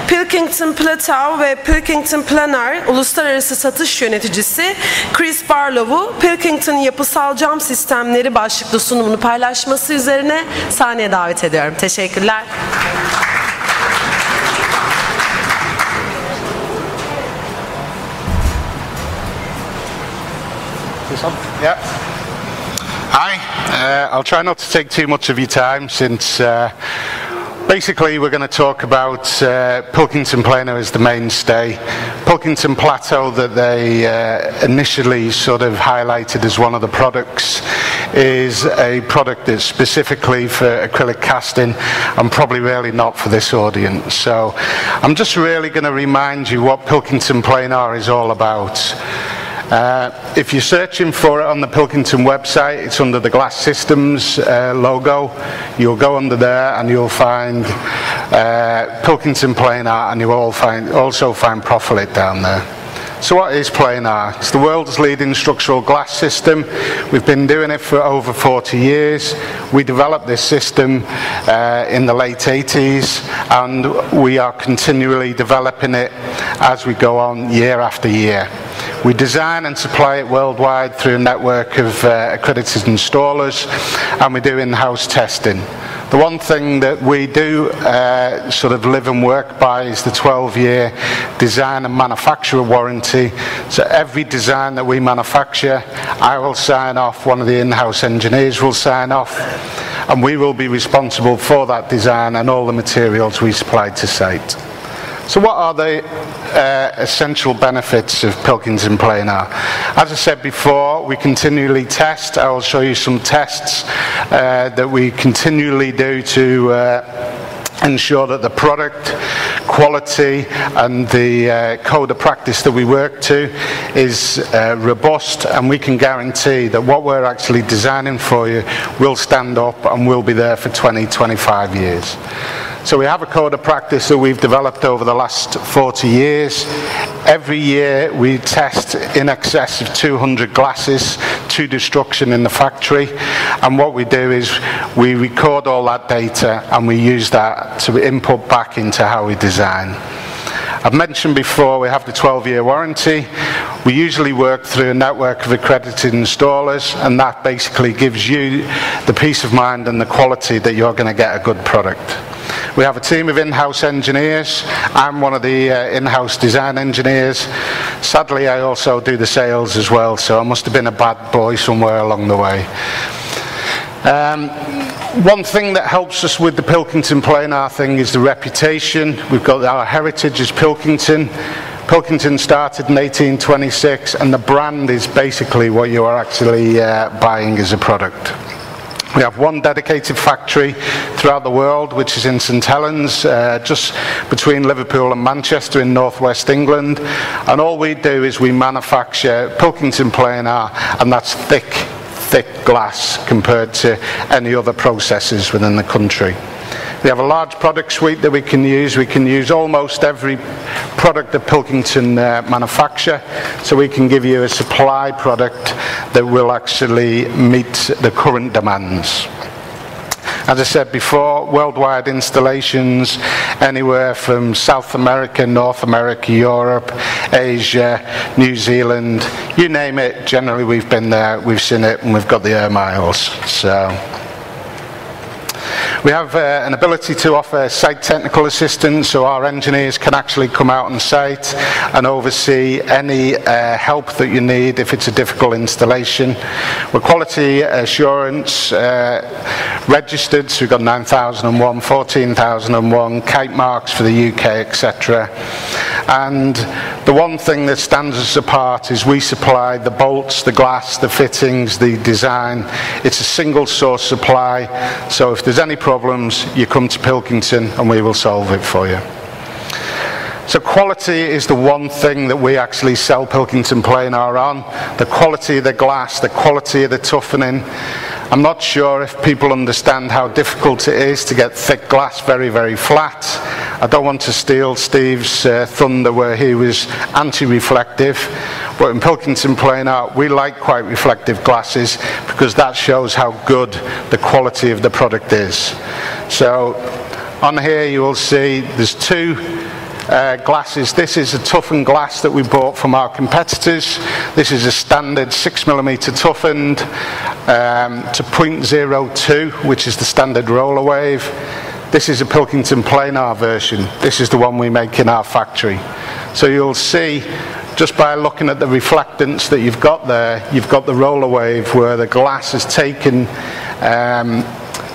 Pilkington Platow ve Pilkington Planar Uluslararası Satış Yöneticisi Chris Barlow'u Pilkington Yapısal Cam Sistemleri başlıklı sunumunu paylaşması üzerine sahneye davet ediyorum. Teşekkürler. Yeah. Hi. I'll try not to take too much of your time since basically we're going to talk about Pilkington Plano as the mainstay. Pilkington Plateau that they initially sort of highlighted as one of the products is a product that's specifically for acrylic casting and probably really not for this audience. So I'm just really going to remind you what Pilkington Planar is all about. If you're searching for it on the Pilkington website, it's under the Glass Systems logo. You'll go under there and you'll find Pilkington Planar, and you'll also find Profilit down there. So what is Planar? It's the world's leading structural glass system. We've been doing it for over 40 years. We developed this system in the late 80s, and we are continually developing it as we go on year after year. We design and supply it worldwide through a network of accredited installers, and we do in-house testing. The one thing that we do sort of live and work by is the 12-year design and manufacturer warranty. So every design that we manufacture, I will sign off, one of the in-house engineers will sign off, and we will be responsible for that design and all the materials we supply to site. So what are the essential benefits of Pilkington Planar? As I said before, we continually test. I will show you some tests that we continually do to ensure that the product quality and the code of practice that we work to is robust, and we can guarantee that what we're actually designing for you will stand up and will be there for 20-25 years. So we have a code of practice that we've developed over the last 40 years. Every year we test in excess of 200 glasses to destruction in the factory, and what we do is we record all that data and we use that to input back into how we design. I've mentioned before we have the 12-year warranty. We usually work through a network of accredited installers, and that basically gives you the peace of mind and the quality that you're going to get a good product. We have a team of in-house engineers. I'm one of the in-house design engineers. Sadly, I also do the sales as well, so I must have been a bad boy somewhere along the way. One thing that helps us with the Pilkington Planar thing is the reputation. We've got our heritage as Pilkington. Pilkington started in 1826, and the brand is basically what you are actually buying as a product. We have one dedicated factory throughout the world, which is in St Helens, just between Liverpool and Manchester in northwest England. And all we do is we manufacture Pilkington Planar, and that's thick glass compared to any other processes within the country. We have a large product suite that we can use. We can use almost every product that Pilkington manufacture, so we can give you a supply product that will actually meet the current demands. As I said before, worldwide installations anywhere from South America, North America, Europe, Asia, New Zealand, you name it, generally we've been there, we've seen it, and we've got the air miles. So we have an ability to offer site technical assistance, so our engineers can actually come out on site and oversee any help that you need if it's a difficult installation. We're quality assurance registered, so we've got 9001, 14001, kite marks for the UK, etc. And the one thing that stands us apart is we supply the bolts, the glass, the fittings, the design. It's a single source supply, so if there's any problems, you come to Pilkington and we will solve it for you. So quality is the one thing that we actually sell Pilkington Planar on. The quality of the glass, the quality of the toughening. I'm not sure if people understand how difficult it is to get thick glass very, very flat. I don't want to steal Steve's thunder where he was anti-reflective, but in Pilkington Planar we like quite reflective glasses because that shows how good the quality of the product is. So On here you will see there's two glasses. This is a toughened glass that we bought from our competitors. This is a standard 6mm toughened to 0.02, which is the standard roller wave. This is a Pilkington planar version. This is the one we make in our factory. So you'll see, just by looking at the reflectance that you've got there, you've got the roller wave where the glass has taken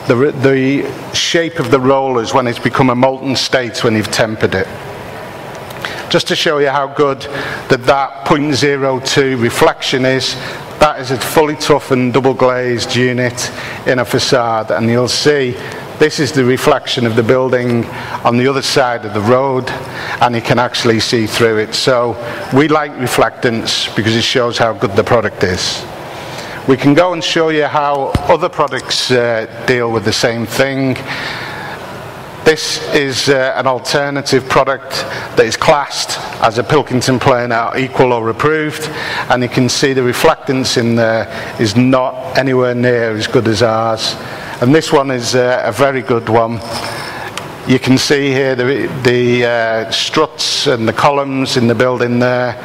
the shape of the rollers when it's become a molten state when you've tempered it. Just to show you how good that 0.02 reflection is, that is a fully toughened double glazed unit in a facade, and you'll see this is the reflection of the building on the other side of the road, and you can actually see through it. So we like reflectance because it shows how good the product is. We can go and show you how other products deal with the same thing. This is an alternative product that is classed as a Pilkington planar equal or approved, and you can see the reflectance in there is not anywhere near as good as ours. And this one is a very good one. You can see here the struts and the columns in the building there.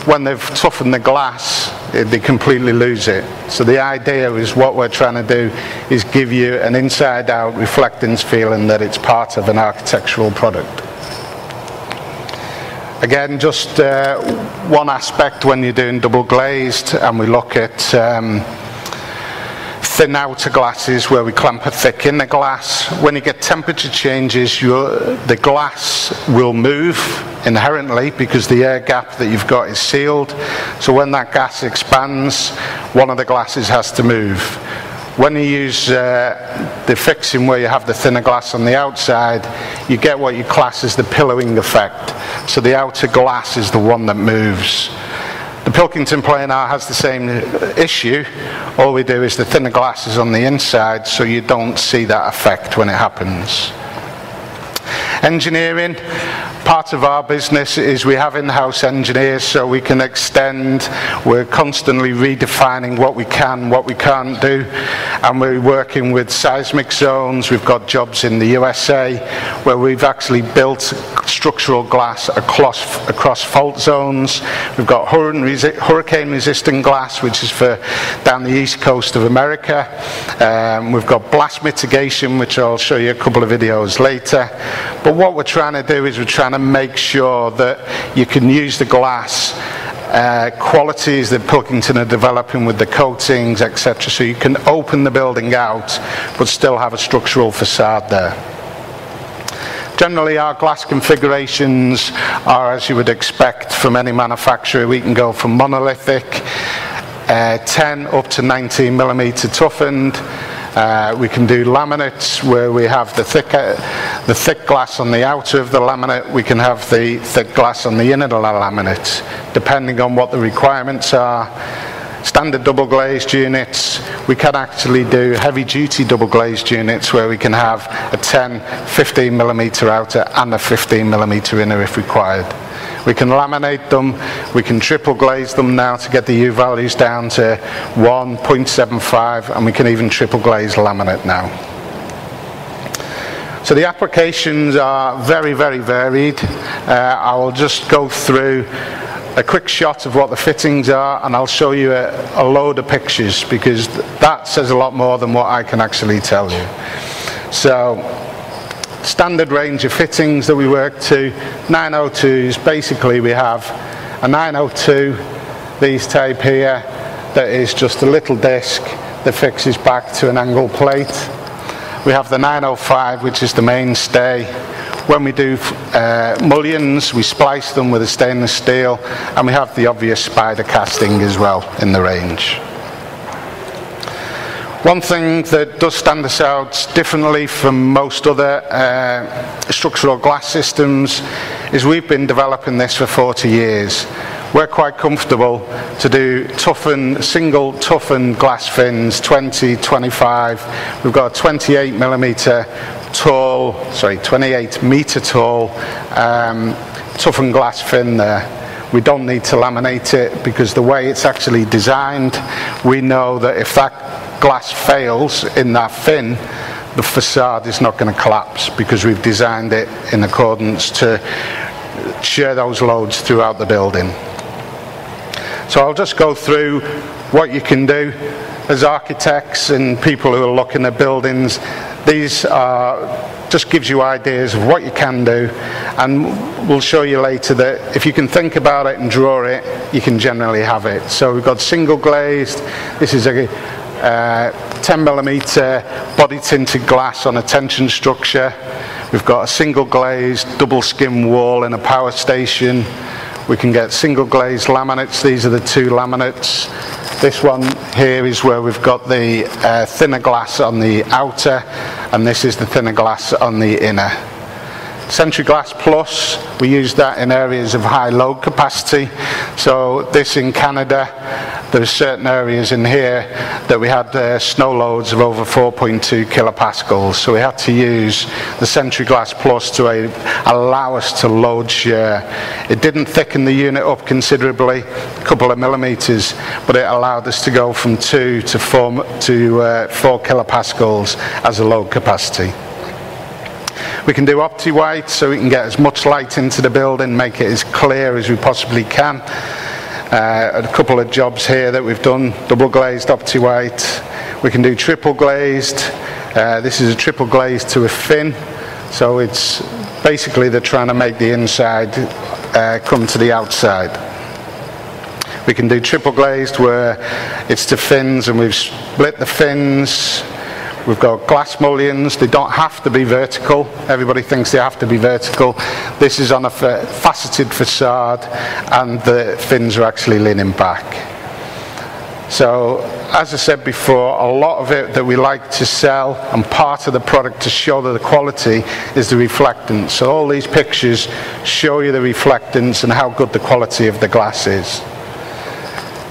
When they've toughened the glass, they completely lose it. So the idea is what we're trying to do is give you an inside-out reflectance feeling that it's part of an architectural product. Again, just one aspect when you're doing double glazed, and we look at thin outer glasses where we clamp a thick inner glass. When you get temperature changes, the glass will move inherently because the air gap that you've got is sealed. So when that gas expands, one of the glasses has to move. When you use the fixing where you have the thinner glass on the outside, you get what you class as the pillowing effect. So the outer glass is the one that moves. The Pilkington planar has the same issue. All we do is the thinner glass is on the inside, so you don't see that effect when it happens. Engineering, part of our business is we have in-house engineers, so we can extend. We're constantly redefining what we can, what we can't do, and we're working with seismic zones. We've got jobs in the USA where we've actually built structural glass across fault zones. We've got hurricane resistant glass, which is for down the east coast of America. We've got blast mitigation, which I'll show you a couple of videos later. But what we're trying to do is we're trying to make sure that you can use the glass qualities that Pilkington are developing with the coatings, etc., so you can open the building out but still have a structural facade there. Generally, our glass configurations are as you would expect from any manufacturer. We can go from monolithic, 10 up to 19mm toughened. We can do laminates where we have the thick glass on the outer of the laminate. We can have the thick glass on the inner of the laminate, depending on what the requirements are. Standard double glazed units, we can actually do heavy duty double glazed units where we can have a 10, 15mm outer and a 15mm inner if required. We can laminate them, we can triple glaze them now to get the U values down to 1.75, and we can even triple glaze laminate now. So the applications are very, very varied. I will just go through a quick shot of what the fittings are, and I'll show you a load of pictures because that says a lot more than what I can actually tell you. So, standard range of fittings that we work to, 902s. Basically we have a 902, these type here, that is just a little disc that fixes back to an angle plate. We have the 905, which is the mainstay. When we do mullions, we splice them with a stainless steel, and we have the obvious spider casting as well in the range. One thing that does stand us out differently from most other structural glass systems is we've been developing this for 40 years. We're quite comfortable to do single toughened glass fins, 20, 25. We've got a 28 meter tall toughened glass fin there. We don't need to laminate it because the way it's actually designed, we know that if that glass fails in that fin, the facade is not going to collapse because we've designed it in accordance to share those loads throughout the building. So I'll just go through what you can do as architects and people who are looking at buildings. These are just gives you ideas of what you can do, and we'll show you later that if you can think about it and draw it, you can generally have it. So we've got single glazed. This is a 10mm body tinted glass on a tension structure. We've got a single glazed double skim wall in a power station. We can get single glazed laminates. These are the two laminates. This one here is where we've got the thinner glass on the outer, and this is the thinner glass on the inner. Sentry Glass Plus, we use that in areas of high load capacity. So this in Canada, there are certain areas in here that we had snow loads of over 4.2 kilopascals. So we had to use the Sentry Glass Plus to allow us to load share. It didn't thicken the unit up considerably, a couple of millimeters, but it allowed us to go from 2 to 4 kilopascals as a load capacity. We can do OptiWhite, so we can get as much light into the building, make it as clear as we possibly can. A couple of jobs here that we've done, double glazed OptiWhite. We can do triple glazed. This is a triple glazed to a fin, so it's basically they're trying to make the inside come to the outside. We can do triple glazed where it's to fins and we've split the fins. We've got glass mullions. They don't have to be vertical. Everybody thinks they have to be vertical. This is on a faceted facade, and the fins are actually leaning back. So, as I said before, a lot of it that we like to sell, and part of the product to show the quality, is the reflectance. So all these pictures show you the reflectance and how good the quality of the glass is.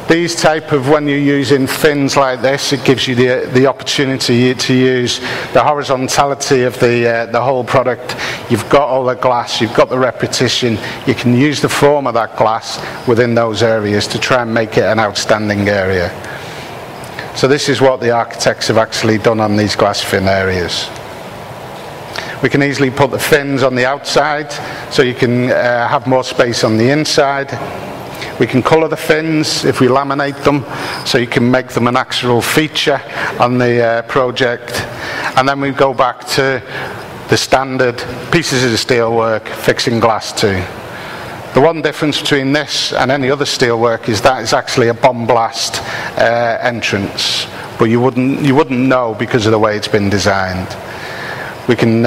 These type of, when you're using fins like this, it gives you the opportunity to use the horizontality of the whole product. You've got all the glass, you've got the repetition, you can use the form of that glass within those areas to try and make it an outstanding area. So this is what the architects have actually done on these glass fin areas. We can easily put the fins on the outside, so you can have more space on the inside. We can colour the fins if we laminate them, so you can make them an actual feature on the project. And then we go back to the standard pieces of steelwork, fixing glass to. The one difference between this and any other steelwork is that it's actually a bomb blast entrance, but you wouldn't know because of the way it's been designed. We can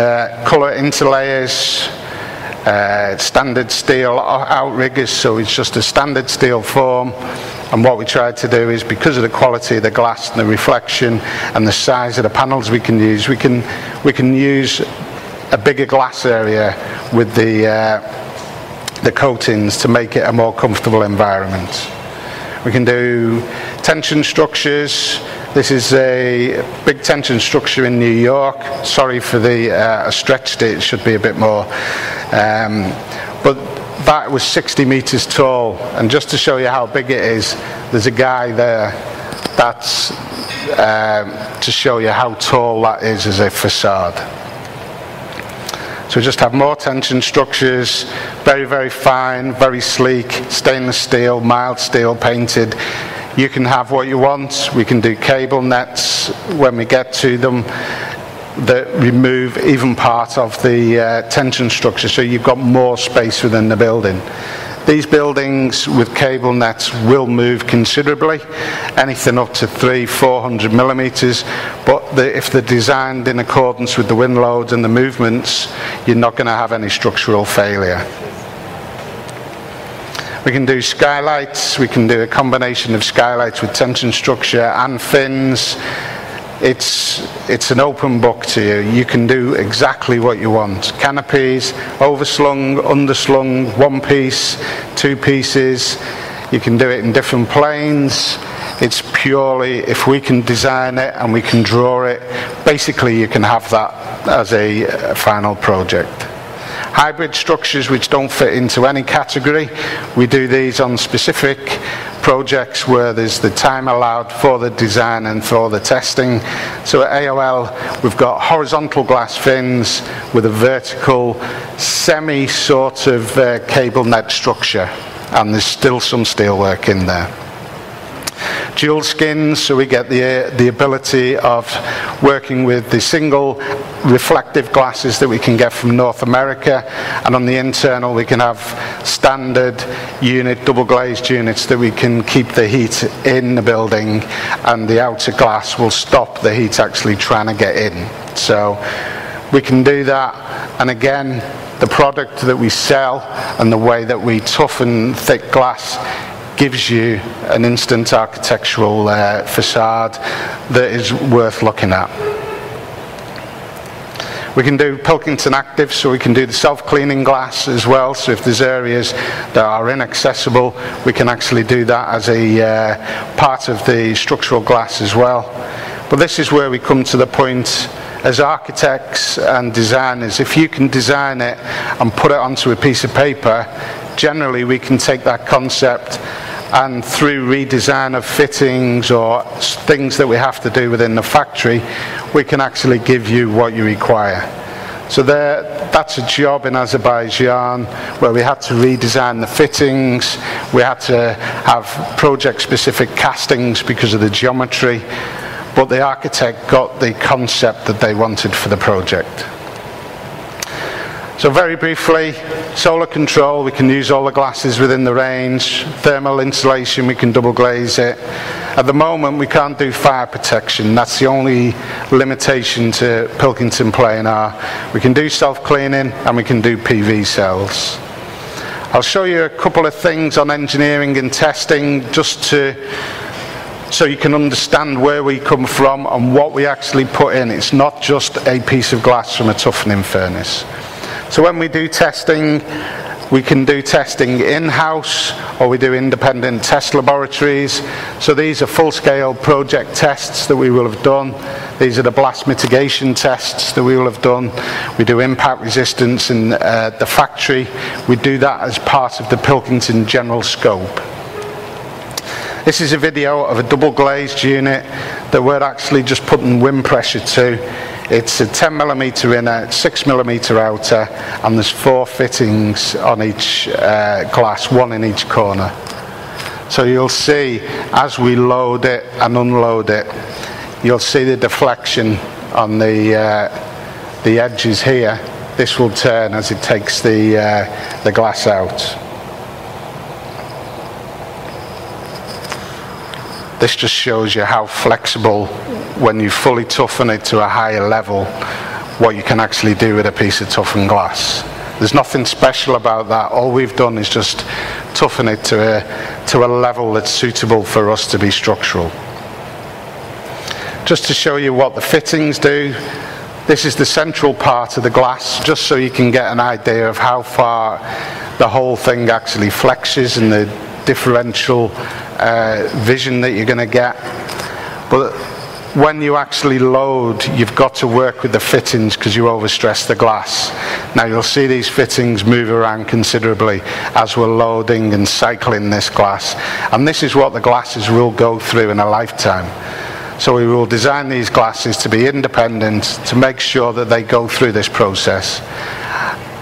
colour it into layers. Standard steel outriggers, so it's just a standard steel form, and what we tried to do is, because of the quality of the glass and the reflection and the size of the panels we can use use a bigger glass area with the coatings to make it a more comfortable environment. We can do tension structures. This is a big tension structure in New York. Sorry for I stretched it, it should be a bit more. But that was 60 meters tall, and just to show you how big it is, there's a guy there. That's to show you how tall that is as a facade. So we just have more tension structures, very, very fine, very sleek, stainless steel, mild steel painted. You can have what you want. We can do cable nets when we get to them that remove even part of the tension structure, so you've got more space within the building. These buildings with cable nets will move considerably, anything up to 300-400 millimeters, but if they're designed in accordance with the wind loads and the movements, you're not going to have any structural failure. We can do skylights. We can do a combination of skylights with tension structure and fins. It's an open book to you. You can do exactly what you want. Canopies, overslung, underslung, one piece, two pieces. You can do it in different planes. It's purely, if we can design it and we can draw it, basically you can have that as a final project. hybrid structures which don't fit into any category. We do these on specific projects where there's the time allowed for the design and for the testing. So at AOL we've got horizontal glass fins with a vertical semi sort of cable net structure, and there's still some steelwork in there. Dual skins, so we get the ability of working with the single reflective glasses that we can get from North America, and on the internal we can have standard unit double glazed units that we can keep the heat in the building, and the outer glass will stop the heat actually trying to get in. So we can do that, and again the product that we sell and the way that we toughen thick glass gives you an instant architectural facade that is worth looking at. We can do Pilkington Active, so we can do the self-cleaning glass as well, so if there's areas that are inaccessible we can actually do that as a part of the structural glass as well. But this is where we come to the point as architects and designers. If you can design it and put it onto a piece of paper, generally we can take that concept and through redesign of fittings or things that we have to do within the factory, we can actually give you what you require. So that's a job in Azerbaijan where we had to redesign the fittings, we had to have project specific castings because of the geometry, but the architect got the concept that they wanted for the project. So very briefly, solar control, we can use all the glasses within the range. Thermal insulation, we can double glaze it. At the moment we can't do fire protection, that's the only limitation to Pilkington Planar. We can do self-cleaning and we can do PV cells. I'll show you a couple of things on engineering and testing just so you can understand where we come from and what we actually put in. It's not just a piece of glass from a toughening furnace. So when we do testing, we can do testing in-house or we do independent test laboratories. So these are full-scale project tests that we will have done. These are the blast mitigation tests that we will have done. We do impact resistance in the factory. We do that as part of the Pilkington general scope. This is a video of a double glazed unit that we're actually just putting wind pressure to. It's a 10mm inner, 6mm outer, and there's 4 fittings on each glass, 1 in each corner. So you'll see as we load it and unload it, you'll see the deflection on the edges here. This will turn as it takes the glass out. This just shows you how flexible, when you fully toughen it to a higher level, what you can actually do with a piece of toughened glass. There's nothing special about that. All we've done is just toughen it to a level that's suitable for us to be structural. Just to show you what the fittings do, this is the central part of the glass, just so you can get an idea of how far the whole thing actually flexes and the differential vision that you're going to get. But when you actually load, you've got to work with the fittings because you overstress the glass. Now you'll see these fittings move around considerably as we're loading and cycling this glass, and this is what the glasses will go through in a lifetime. So we will design these glasses to be independent, to make sure that they go through this process.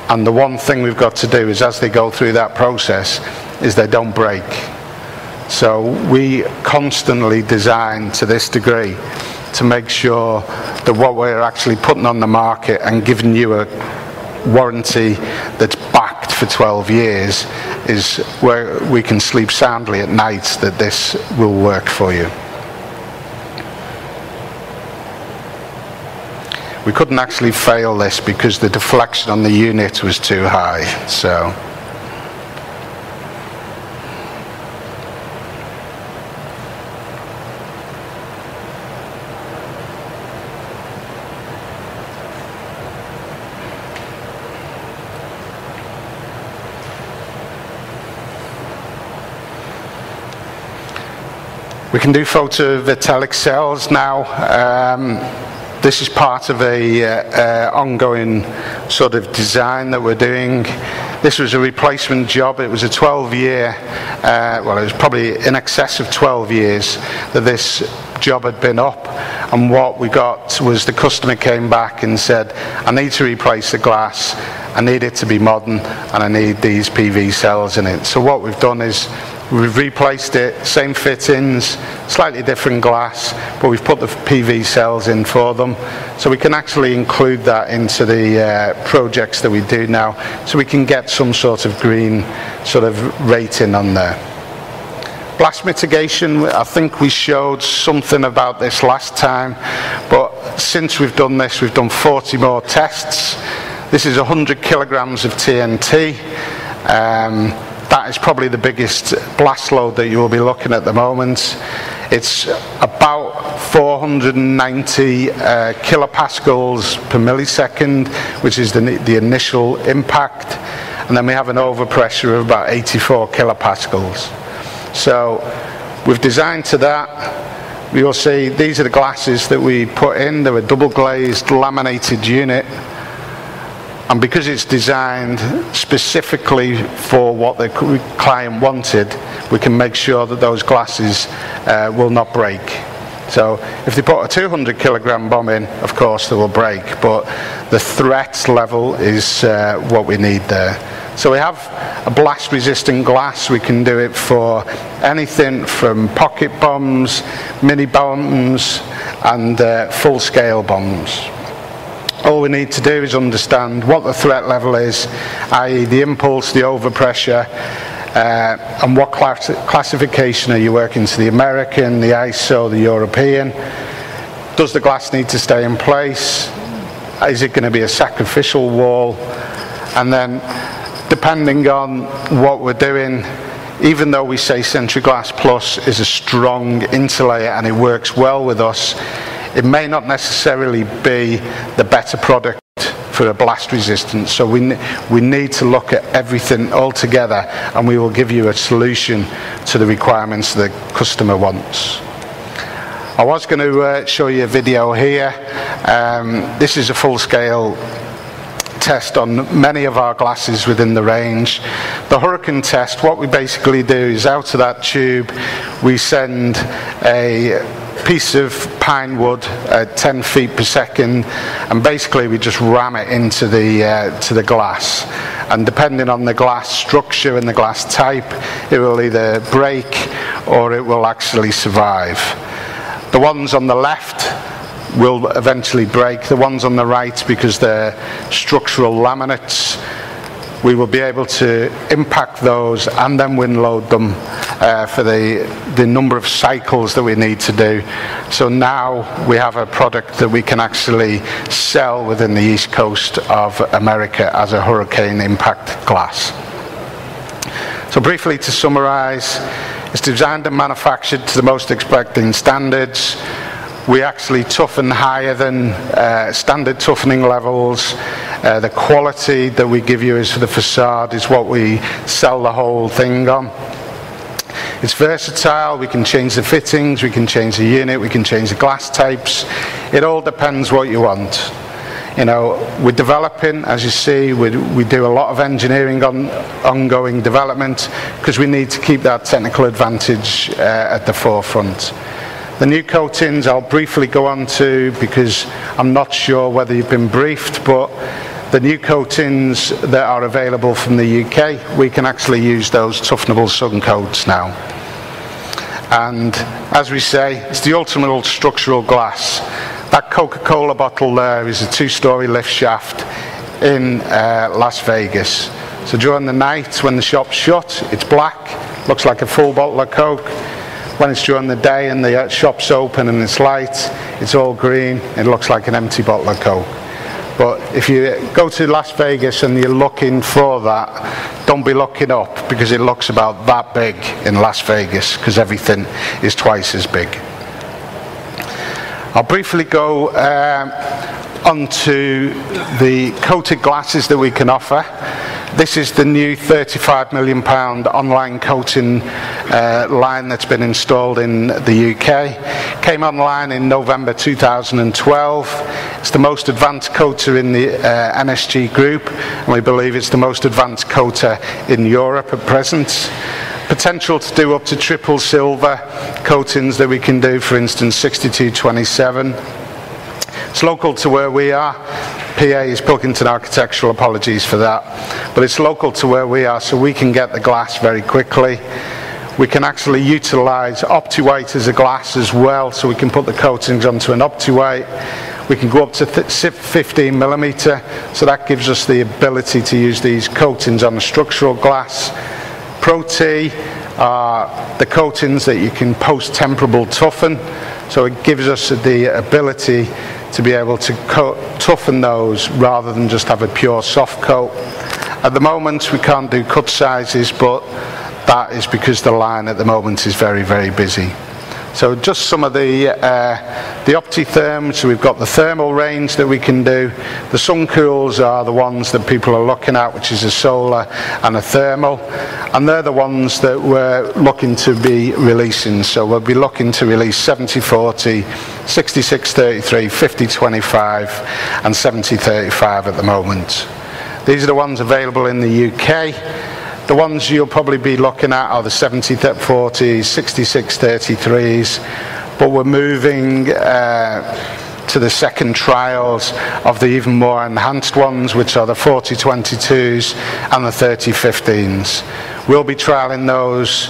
And the one thing we've got to do is, as they go through that process, is they don't break. So we constantly design to this degree to make sure that what we're actually putting on the market and giving you a warranty that's backed for 12 years is where we can sleep soundly at night that this will work for you. We couldn't actually fail this because the deflection on the unit was too high. So we can do photovoltaic cells now. This is part of a ongoing sort of design that we're doing. This was a replacement job. It was a 12-year, well, it was probably in excess of 12 years that this job had been up, and what we got was the customer came back and said, I need to replace the glass, I need it to be modern, and I need these PV cells in it. So what we've done is we've replaced it, same fittings, slightly different glass, but we've put the PV cells in for them. So we can actually include that into the projects that we do now, so we can get some sort of green sort of rating on there. Blast mitigation, I think we showed something about this last time, but since we've done this, we've done 40 more tests. This is 100 kilograms of TNT. That is probably the biggest blast load that you will be looking at the moment. It's about 490 kilopascals per millisecond, which is the initial impact, and then we have an overpressure of about 84 kilopascals. So we've designed to that. You'll see these are the glasses that we put in. They're a double glazed laminated unit, and because it's designed specifically for what the client wanted, we can make sure that those glasses will not break. So if they put a 200 kilogram bomb in, of course they will break, but the threat level is what we need there. So we have a blast resistant glass. We can do it for anything from pocket bombs, mini bombs, and full scale bombs. All we need to do is understand what the threat level is, i.e. the impulse, the overpressure, and what classification are you working to, the American, the ISO, the European. Does the glass need to stay in place? Is it going to be a sacrificial wall? And then, depending on what we're doing, even though we say Sentry Glass Plus is a strong interlayer and it works well with us, it may not necessarily be the better product for a blast resistance. So we need to look at everything all together, and we will give you a solution to the requirements the customer wants. I was going to show you a video here. This is a full-scale test on many of our glasses within the range. The Hurricane test, what we basically do is out of that tube we send a piece of pine wood at 10 feet per second, and basically we just ram it into the glass, and depending on the glass structure and the glass type, it will either break or it will actually survive. The ones on the left will eventually break. The ones on the right, because they're structural laminates, we will be able to impact those and then wind load them for the number of cycles that we need to do. So now we have a product that we can actually sell within the east coast of America as a hurricane impact glass. So briefly to summarize, it's designed and manufactured to the most expecting standards. We actually toughen higher than standard toughening levels. The quality that we give you is for the facade is what we sell the whole thing on. It's versatile. We can change the fittings, we can change the unit, we can change the glass types. It all depends what you want. You know, we're developing, as you see, we do a lot of engineering on ongoing development, because we need to keep that technical advantage at the forefront. The new coatings I'll briefly go on to, because I'm not sure whether you've been briefed, but the new coatings that are available from the UK, we can actually use those toughenable sun coats now. And as we say, it's the ultimate structural glass. That Coca-Cola bottle there is a 2-story lift shaft in Las Vegas. So during the night when the shop's shut, it's black, looks like a full bottle of Coke. When it's during the day and the shop's open and it's light, it's all green, it looks like an empty bottle of Coke. But if you go to Las Vegas and you're looking for that, don't be looking up, because it looks about that big in Las Vegas, because everything is twice as big. I'll briefly go onto the coated glasses that we can offer. This is the new £35 million online coating line that's been installed in the UK. Came online in November 2012. It's the most advanced coater in the NSG group, and we believe it's the most advanced coater in Europe at present. Potential to do up to triple silver coatings that we can do, for instance 6227. It's local to where we are. PA is Pilkington Architectural, apologies for that. But it's local to where we are, so we can get the glass very quickly. We can actually utilise OptiWhite as a glass as well, so we can put the coatings onto an OptiWhite. We can go up to 15 millimetre, so that gives us the ability to use these coatings on a structural glass. Pro-T are the coatings that you can post-temperable toughen, so it gives us the ability to be able to toughen those rather than just have a pure soft coat. At the moment we can't do cut sizes, but that is because the line at the moment is very, very busy. So just some of the OptiTherm. So we've got the thermal range that we can do. The Suncools are the ones that people are looking at, which is a solar and a thermal, and they're the ones that we're looking to be releasing. So we'll be looking to release 70-40, 66-33, 50-25 and 70-35 at the moment. These are the ones available in the UK. The ones you'll probably be looking at are the 70-40s, 66-33s, but we're moving to the second trials of the even more enhanced ones, which are the 40-22s and the 30-15s. We'll be trialling those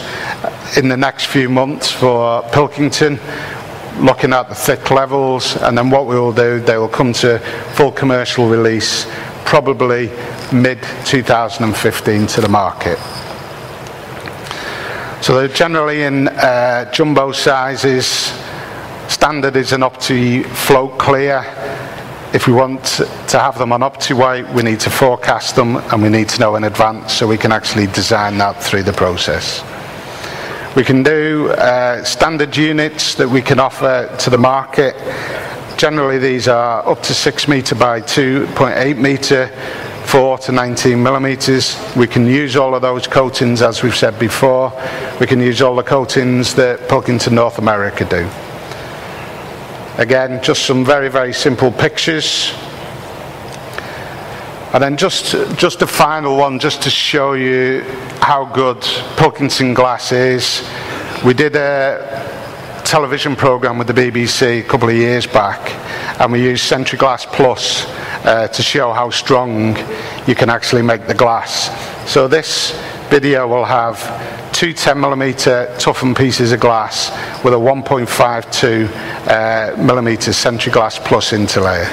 in the next few months for Pilkington, looking at the thick levels, and then what we will do, they will come to full commercial release probably mid-2015 to the market. So they're generally in jumbo sizes. Standard is an OptiFloat Clear. If we want to have them on OptiWhite, we need to forecast them and we need to know in advance so we can actually design that through the process. We can do standard units that we can offer to the market. Generally these are up to 6 metre by 2.8 metre, 4 to 19 millimetres. We can use all of those coatings, as we've said before. We can use all the coatings that Pilkington North America do. Again, just some very, very simple pictures. And then just a final one, just to show you how good Pilkington glass is. We did a television programme with the BBC a couple of years back, and we used Centriglass Plus to show how strong you can actually make the glass. So this video will have two 10mm toughened pieces of glass with a 1.52mm Centriglass Plus interlayer.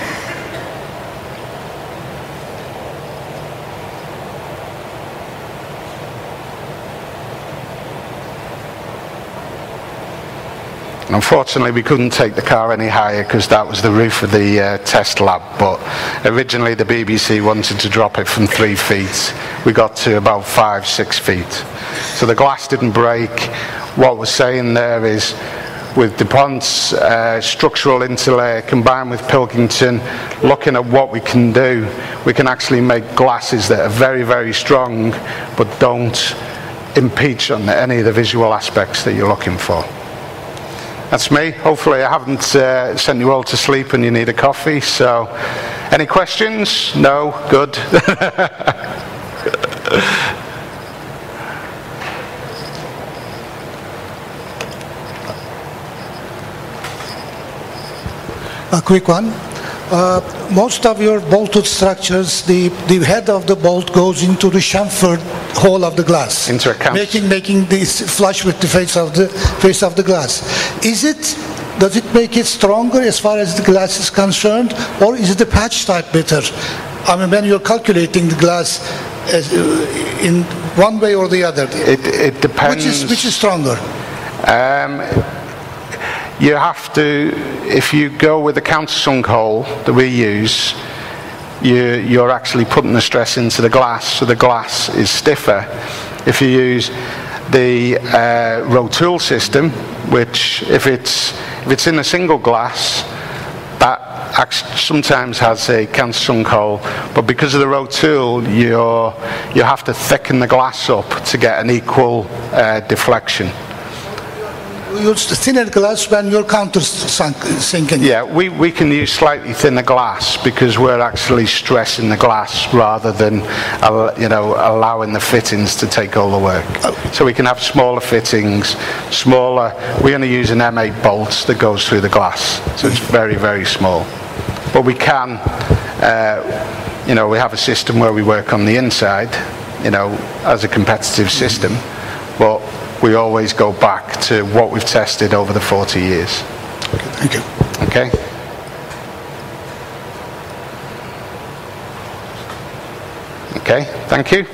Unfortunately, we couldn't take the car any higher because that was the roof of the test lab, but originally the BBC wanted to drop it from 3 feet. We got to about 5-6 feet. So the glass didn't break. What we're saying there is, with DuPont's structural interlayer combined with Pilkington, looking at what we can do, we can actually make glasses that are very, very strong but don't impeach on any of the visual aspects that you're looking for. That's me. Hopefully I haven't sent you all to sleep and you need a coffee. So, any questions? No? Good. A quick one. Most of your bolted structures, the head of the bolt goes into the chamfered hole of the glass, into a camp, making this flush with the face of the glass. Does it make it stronger as far as the glass is concerned, or is it the patch type better? I mean, when you're calculating the glass in one way or the other, it depends. Which is stronger? You have to, if you go with the countersunk hole that we use, you're actually putting the stress into the glass, so the glass is stiffer. If you use the Rotool system, which if it's in a single glass, that sometimes has a countersunk hole, but because of the road tool, you have to thicken the glass up to get an equal deflection. You use the thinner glass when you're countersinking. Yeah, we can use slightly thinner glass because we're actually stressing the glass rather than allowing the fittings to take all the work. So we can have smaller fittings, we only use an M8 bolt that goes through the glass, so it's very, very small. But we can, we have a system where we work on the inside, as a competitive system, but we always go back to what we've tested over the 40 years. Thank you. Okay? Okay, thank you.